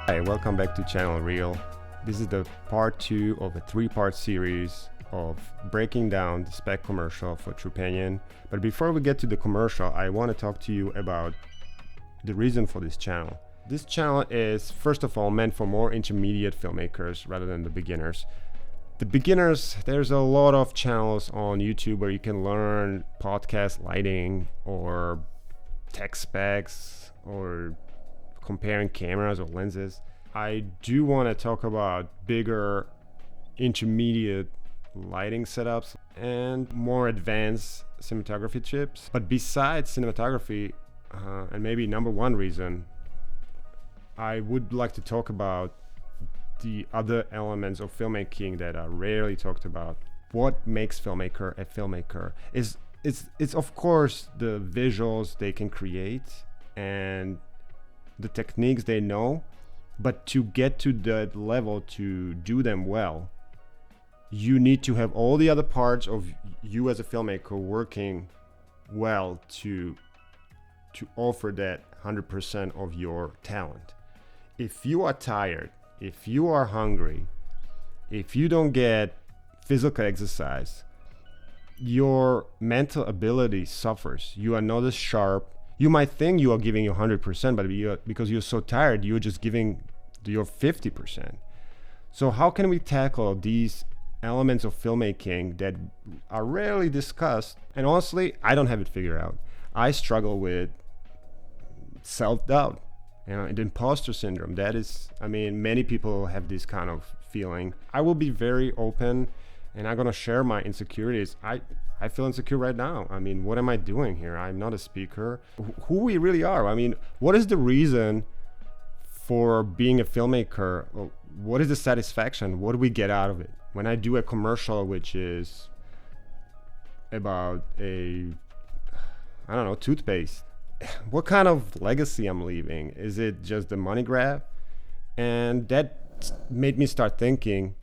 Hi, welcome back to Channel Reel. This is the part 2 of a 3-part series of breaking down the Spec Commercial for Trupanion. But before we get to the commercial, I want to talk to you about the reason for this channel. This channel is, first of all, meant for more intermediate filmmakers rather than the beginners. The beginners, there's a lot of channels on YouTube where you can learn podcast lighting or tech specs or comparing cameras or lenses. I do want to talk about bigger intermediate lighting setups and more advanced cinematography tips. But besides cinematography, and maybe number one reason, I would like to talk about the other elements of filmmaking that are rarely talked about. What makes filmmaker a filmmaker is it's of course the visuals they can create and the techniques they know, but to get to that level to do them well, you need to have all the other parts of you as a filmmaker working well to offer that 100% of your talent. If you are tired, if you are hungry, if you don't get physical exercise, your mental ability suffers. You are not as sharp. You might think you are giving your 100%, but because you're so tired, you're just giving your 50%. So how can we tackle these elements of filmmaking that are rarely discussed? And honestly, I don't have it figured out. I struggle with self-doubt, and imposter syndrome. That is, many people have this kind of feeling. I will be very open, and I'm gonna share my insecurities. I feel insecure right now. What am I doing here? I'm not a speaker. Who we really are. What is the reason for being a filmmaker? What is the satisfaction? What do we get out of it? When I do a commercial, which is about toothpaste, what kind of legacy I'm leaving? Is it just the money grab? And that made me start thinking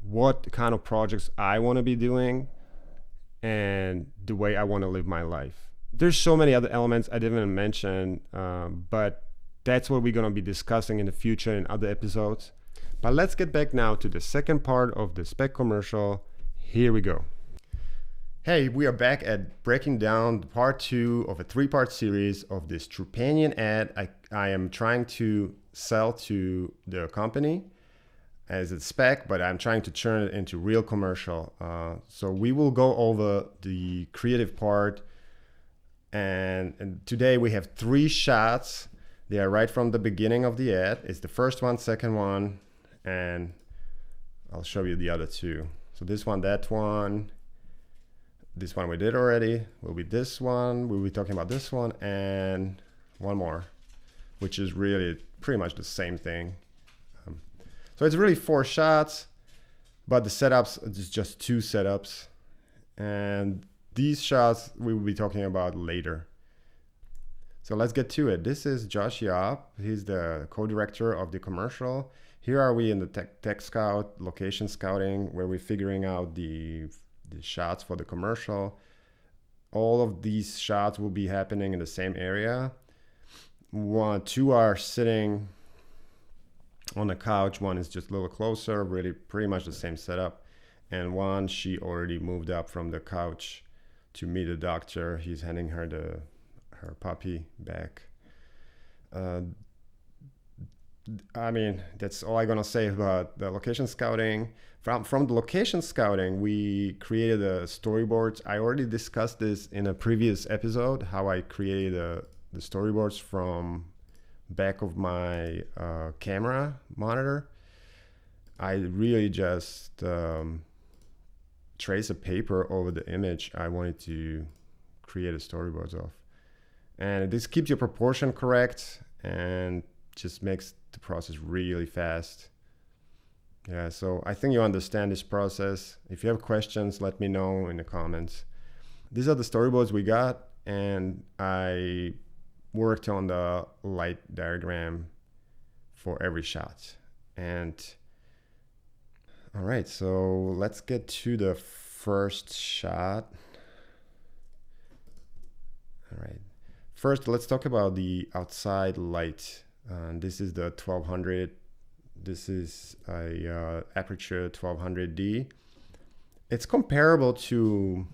what kind of projects I want to be doing and the way I want to live my life. There's so many other elements I didn't even mention, but that's what we're going to be discussing in the future in other episodes. But let's get back now to the second part of the Spec Commercial. Here we go. Hey, we are back at breaking down part 2 of a 3-part series of this Trupanion ad I am trying to sell to the company as a spec, but I'm trying to turn it into real commercial. So we will go over the creative part, and today we have 3 shots. They are right from the beginning of the ad. It's the first one, second one, and I'll show you the other 2. So this one, that one. This one we did already. Will be this one. We'll be talking about this one and one more, which is really pretty much the same thing. So it's really 4 shots, but the setups is just 2 setups. And these shots we will be talking about later. So let's get to it. This is Josh Yap. He's the co-director of the commercial. Here are we in the tech scout, location scouting, where we're figuring out the shots for the commercial. All of these shots will be happening in the same area. 2 are sitting on the couch. One is just a little closer, really pretty much the same setup. And one, she already moved up from the couch to meet the doctor. He's handing her her puppy back. That's all I'm gonna say about the location scouting. From the location scouting, we created a storyboards. I already discussed this in a previous episode, how I created the storyboards from back of my camera monitor. I really just trace a paper over the image I wanted to create a storyboards of. And this keeps your proportion correct and just makes the process really fast. Yeah, so I think you understand this process. If you have questions, let me know in the comments. These are the storyboards we got, and I worked on the light diagram for every shot. And all right, so let's get to the first shot. All right. First, let's talk about the outside light And this is the 1200. This is a aperture 1200D. It's comparable to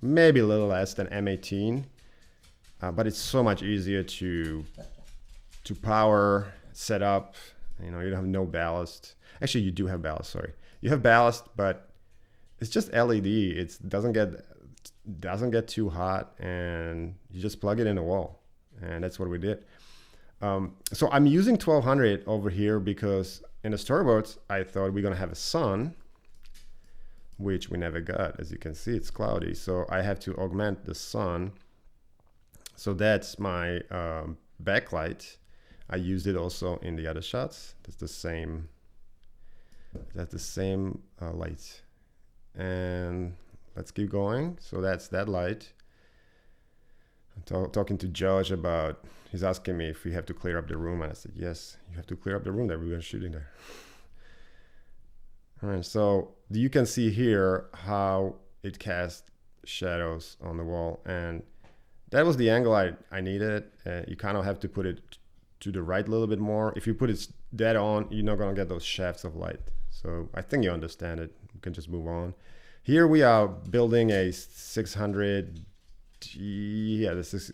maybe a little less than M18, but it's so much easier to power, set up. You know, you don't have no ballast. Actually, you do have ballast, sorry. You have ballast, but it's just LED. It doesn't get too hot, and you just plug it in the wall. And that's what we did. So I'm using 1200 over here because in the storyboards, I thought we're gonna have a sun, which we never got. As you can see, it's cloudy. So I have to augment the sun. So that's my backlight. I used it also in the other shots. That's the same light. And let's keep going. So that's that light. I'm talking to George about, he's asking me if we have to clear up the room. And I said, yes, you have to clear up the room that we were shooting there. All right, so you can see here how it casts shadows on the wall. And that was the angle I needed. You kind of have to put it to the right a little bit more. If you put it dead on, you're not gonna get those shafts of light. So I think you understand it. You can just move on. Here we are building a 600. Yeah, this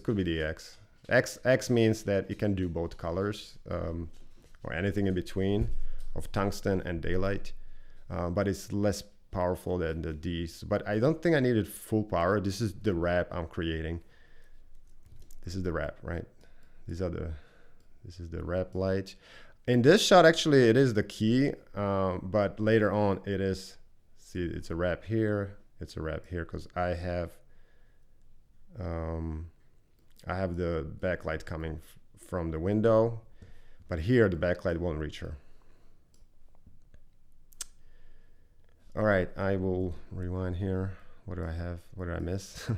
could be the X. X means that it can do both colors or anything in between of tungsten and daylight, but it's less powerful than the D's. But I don't think I needed full power. This is the wrap I'm creating. This is the wrap, right? This is the wrap light. In this shot, actually, it is the key, but later on it is. See, it's a wrap here. It's a wrap here because I have the backlight coming from the window, but here the backlight won't reach her. All right, I will rewind here. What do I have? What did I miss?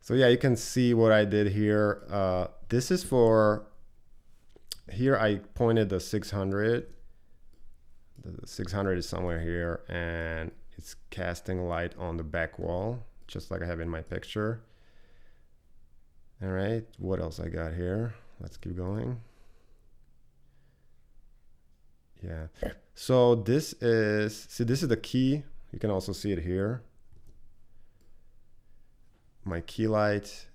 So yeah, you can see what I did here. This is for, here I pointed the 600. The 600 is somewhere here, and it's casting light on the back wall, just like I have in my picture. All right, what else I got here? Let's keep going. Yeah, so this is the key. You can also see it here. My key light,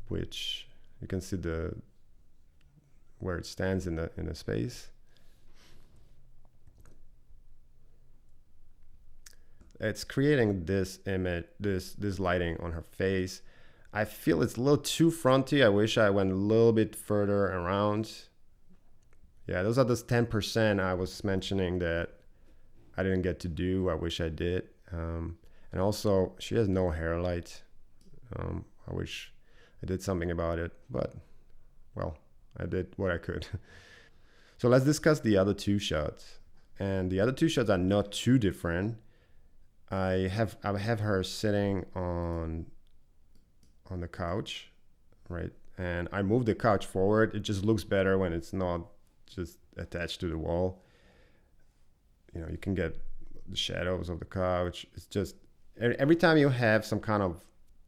which you can see where it stands in the space. It's creating this image, this lighting on her face. I feel it's a little too fronty. I wish I went a little bit further around. Yeah, those are those 10% I was mentioning that I didn't get to do. I wish I did. And also, she has no hair light. I wish I did something about it, but well, I did what I could. So let's discuss the other two shots. And the other two shots are not too different. I have her sitting on the couch, right? And I move the couch forward. It just looks better when it's not just attached to the wall. You know, you can get the shadows of the couch. It's just every time you have some kind of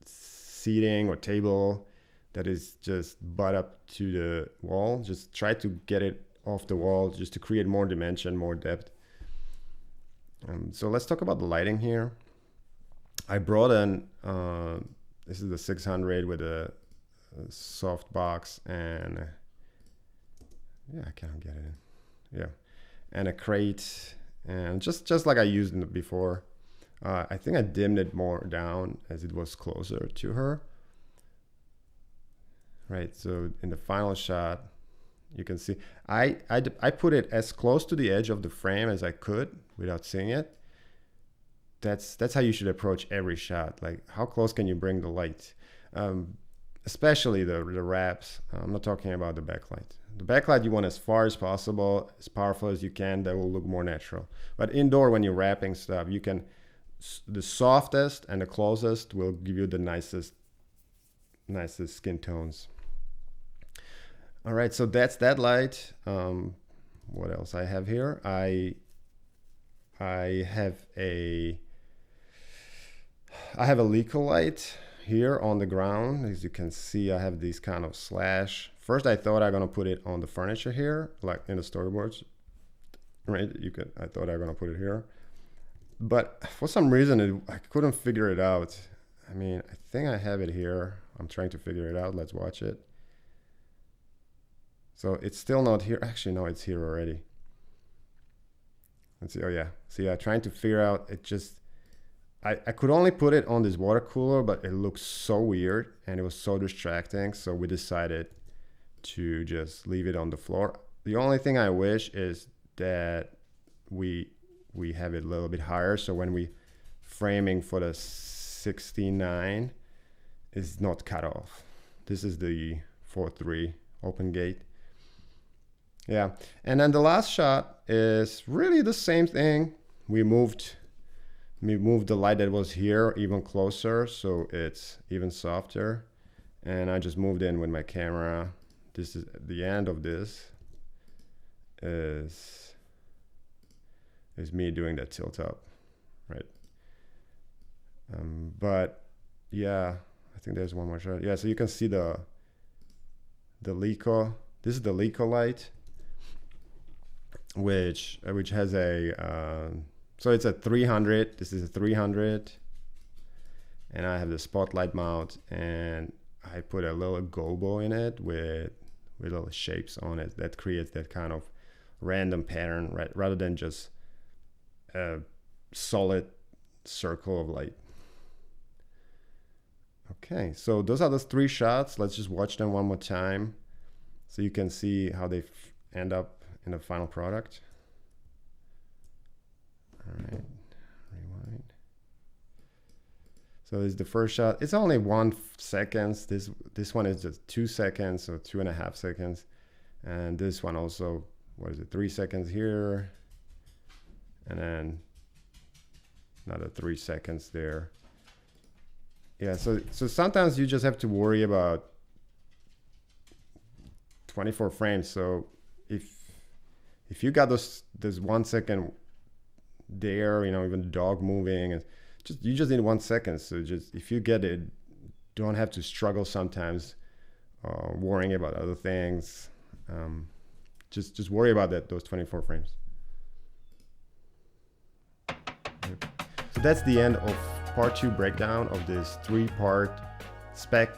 seating or table that is just butt up to the wall, just try to get it off the wall just to create more dimension, more depth. So let's talk about the lighting here. I brought in, this is the 600 with a soft box and, yeah, I can't get it in. Yeah, and a crate, and just like I used it before. I think I dimmed it more down as it was closer to her. Right, so in the final shot, you can see I put it as close to the edge of the frame as I could without seeing it. That's how you should approach every shot. Like, how close can you bring the light? Especially the wraps. I'm not talking about the backlight. The backlight you want as far as possible, as powerful as you can. That will look more natural. But indoor, when you're wrapping stuff, you can, the softest and the closest will give you the nicest skin tones. All right, so that's that light. What else I have here? I have a Leco light, here on the ground. As you can see, I have these kind of slash. First, I thought I'm gonna put it on the furniture here, like in the storyboards, right? I thought I'm gonna put it here, but for some reason, I couldn't figure it out. I mean, I think I have it here. I'm trying to figure it out. Let's watch it. So it's still not here. Actually, no, it's here already. Let's see. Oh yeah. See, I'm trying to figure out. It just, I could only put it on this water cooler, but it looks so weird and it was so distracting. So we decided to just leave it on the floor. The only thing I wish is that we have it a little bit higher. So when we framing for the 69 is not cut off. This is the 4.3 open gate. Yeah, and then the last shot is really the same thing. We moved the light that was here even closer, so it's even softer. And I just moved in with my camera. This is the end of this is me doing that tilt up, right? But yeah, I think there's one more shot. Yeah, so you can see the Leica. This is the Leica light, which has a so it's a 300. This is a 300, and I have the spotlight mount, and I put a little gobo in it with little shapes on it that creates that kind of random pattern, right? Rather than just a solid circle of light. Okay, so those are those 3 shots. Let's just watch them one more time so you can see how they end up in the final product. All right, rewind. So this is the first shot. It's only 1 second. This one is just 2 seconds, so 2.5 seconds. And this one also, 3 seconds here. And then another 3 seconds there. Yeah, so sometimes you just have to worry about 24 frames. So if you got this 1 second there, even the dog moving, and you just need 1 second. So just if you get it, don't have to struggle sometimes worrying about other things. Just worry about those 24 frames. So that's the end of part 2 breakdown of this 3-part Spec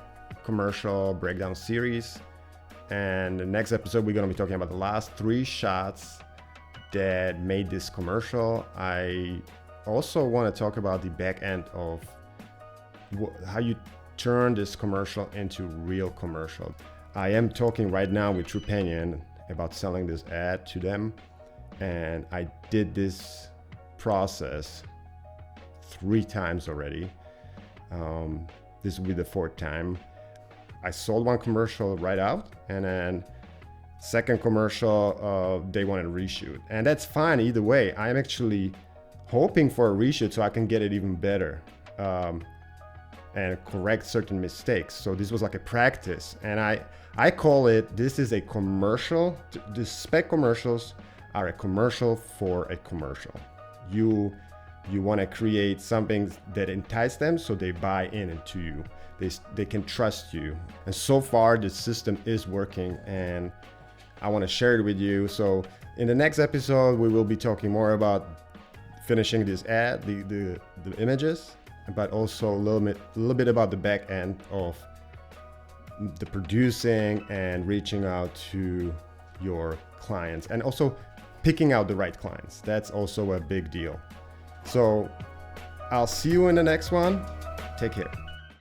Commercial breakdown series. And the next episode, we're going to be talking about the last 3 shots that made this commercial. I also want to talk about the back end of how you turn this commercial into real commercial. I am talking right now with Trupanion about selling this ad to them, and I did this process 3 times already. This will be the 4th time. I sold 1 commercial right out, and then second commercial they wanted to reshoot, and that's fine either way. I'm actually hoping for a reshoot so I can get it even better and correct certain mistakes. So this was like a practice, and I call it, this is a commercial. The spec commercials are a commercial for a commercial. You want to create something that entices them so they buy into you. They can trust you. And so far the system is working, and I want to share it with you. So in the next episode, we will be talking more about finishing this ad, the images, but also a little bit about the back end of the producing and reaching out to your clients, and also picking out the right clients. That's also a big deal. So I'll see you in the next one. Take care.